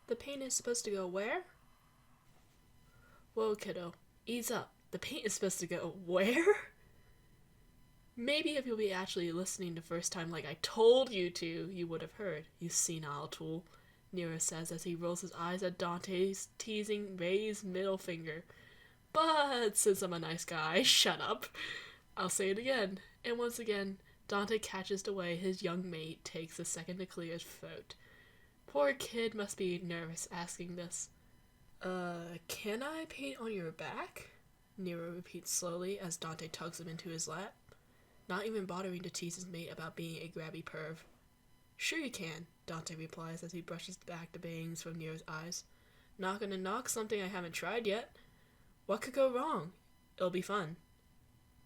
The paint is supposed to go where? Whoa, kiddo. Ease up. The paint is supposed to go where? Maybe if you'll be actually listening the first time like I told you to, you would have heard, you senile tool, Nero says as he rolls his eyes at Dante's teasing raised middle finger. But since I'm a nice guy, shut up. I'll say it again. And once again, Dante catches the way his young mate takes a second to clear his throat. Poor kid must be nervous asking this. Can I paint on your back? Nero repeats slowly as Dante tugs him into his lap, not even bothering to tease his mate about being a grabby perv. Sure you can, Dante replies as he brushes back the bangs from Nero's eyes. Not gonna knock something I haven't tried yet. What could go wrong? It'll be fun.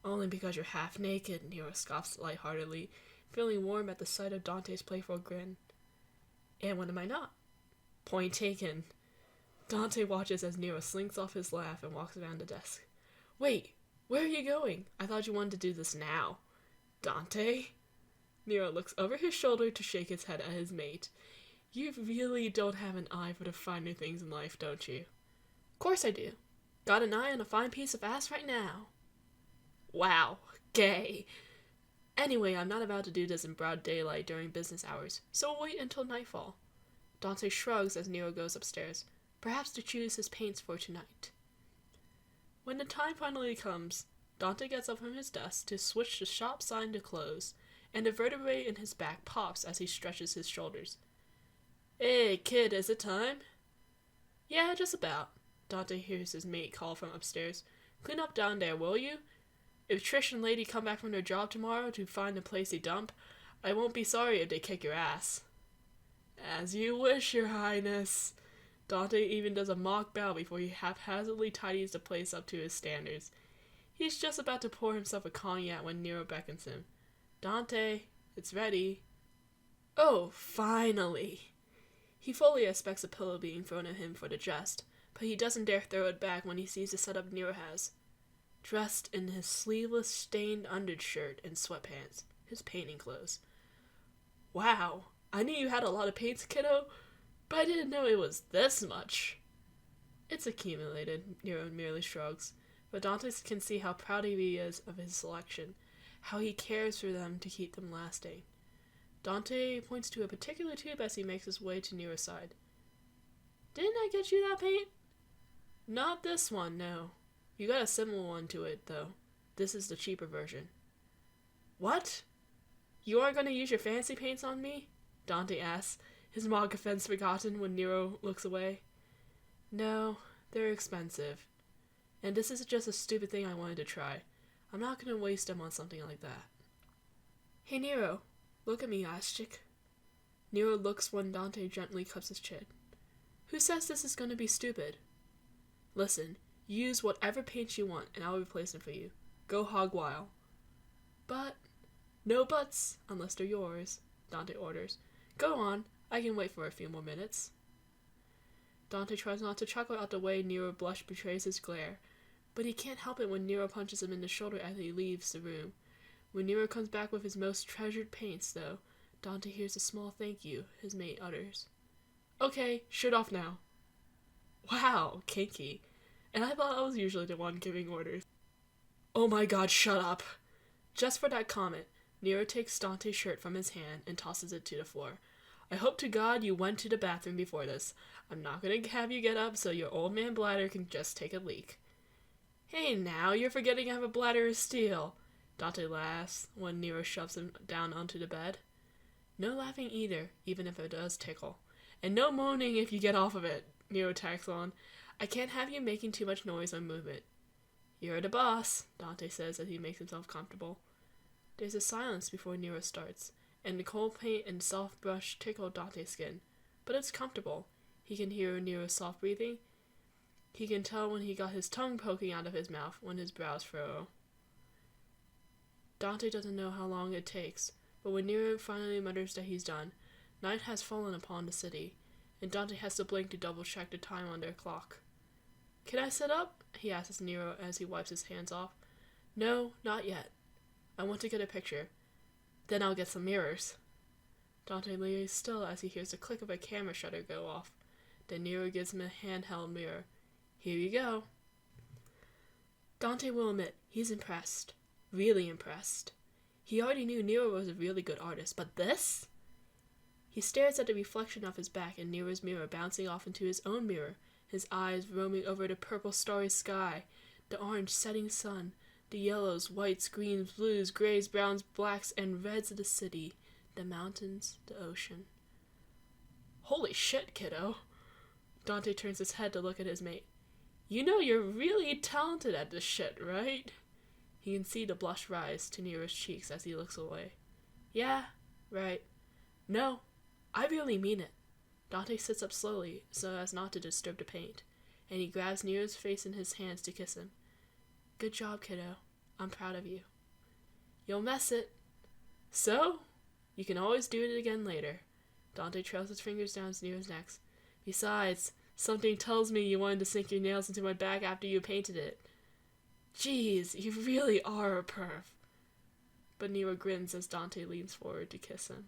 Only because you're half naked, Nero scoffs lightheartedly, feeling warm at the sight of Dante's playful grin. And when am I not? Point taken. Dante watches as Nero slinks off his laugh and walks around the desk. Wait, where are you going? I thought you wanted to do this now. Dante? Nero looks over his shoulder to shake his head at his mate. You really don't have an eye for the finer things in life, don't you? Of course I do. Got an eye on a fine piece of ass right now. Wow, gay. Anyway, I'm not about to do this in broad daylight during business hours, so we'll wait until nightfall. Dante shrugs as Nero goes upstairs, perhaps to choose his paints for tonight. When the time finally comes, Dante gets up from his desk to switch the shop sign to close, and the vertebrae in his back pops as he stretches his shoulders. Hey, kid, is it time? Yeah, just about. Dante hears his mate call from upstairs. Clean up down there, will you? If Trish and Lady come back from their job tomorrow to find the place they dump, I won't be sorry if they kick your ass. As you wish, your highness. Dante even does a mock bow before he haphazardly tidies the place up to his standards. He's just about to pour himself a cognac when Nero beckons him. Dante, it's ready. Oh, finally. He fully expects a pillow being thrown at him for the jest, but he doesn't dare throw it back when he sees the setup Nero has. Dressed in his sleeveless, stained undershirt and sweatpants, his painting clothes. Wow, I knew you had a lot of paints, kiddo, but I didn't know it was this much. It's accumulated, Nero merely shrugs, but Dante can see how proud he is of his selection, how he cares for them to keep them lasting. Dante points to a particular tube as he makes his way to Nero's side. Didn't I get you that paint? Not this one, no. You got a similar one to it, though. This is the cheaper version. What? You aren't going to use your fancy paints on me? Dante asks, his mock offense forgotten when Nero looks away. No, they're expensive. And this is just a stupid thing I wanted to try. I'm not going to waste them on something like that. Hey Nero, look at me, ass chick. Nero looks when Dante gently cups his chin. Who says this is going to be stupid? Listen, use whatever paints you want and I'll replace them for you. Go hog wild. But, no buts, unless they're yours, Dante orders. Go on, I can wait for a few more minutes. Dante tries not to chuckle at the way Nero blush betrays his glare, but he can't help it when Nero punches him in the shoulder as he leaves the room. When Nero comes back with his most treasured paints, though, Dante hears a small thank you his mate utters. Okay, shoot off now. Wow, kinky. And I thought I was usually the one giving orders. Oh my god, shut up. Just for that comment, Nero takes Dante's shirt from his hand and tosses it to the floor. I hope to God you went to the bathroom before this. I'm not going to have you get up so your old man bladder can just take a leak. Hey now, you're forgetting I have a bladder of steel. Dante laughs when Nero shoves him down onto the bed. No laughing either, even if it does tickle. And no moaning if you get off of it, Nero tacks on. I can't have you making too much noise or movement. You're the boss, Dante says as he makes himself comfortable. There's a silence before Nero starts, and the cold paint and soft brush tickle Dante's skin. But it's comfortable. He can hear Nero's soft breathing. He can tell when he got his tongue poking out of his mouth when his brows furrow. Dante doesn't know how long it takes, but when Nero finally mutters that he's done, night has fallen upon the city, and Dante has to blink to double-check the time on their clock. Can I sit up? He asks Nero as he wipes his hands off. No, not yet. I want to get a picture. Then I'll get some mirrors. Dante lays still as he hears the click of a camera shutter go off. Then Nero gives him a handheld mirror. Here you go. Dante will admit, he's impressed. Really impressed. He already knew Nero was a really good artist, but this? He stares at the reflection of his back in Nero's mirror bouncing off into his own mirror, his eyes roaming over the purple starry sky, the orange setting sun, the yellows, whites, greens, blues, grays, browns, blacks, and reds of the city, the mountains, the ocean. Holy shit, kiddo. Dante turns his head to look at his mate. You know you're really talented at this shit, right? He can see the blush rise to Nero's cheeks as he looks away. Yeah, right. No, I really mean it. Dante sits up slowly so as not to disturb the paint, and he grabs Nero's face in his hands to kiss him. Good job, kiddo. I'm proud of you. You'll mess it. So, you can always do it again later. Dante trails his fingers down Nero's neck. Besides, something tells me you wanted to sink your nails into my back after you painted it. Jeez, you really are a perv. But Nero grins as Dante leans forward to kiss him.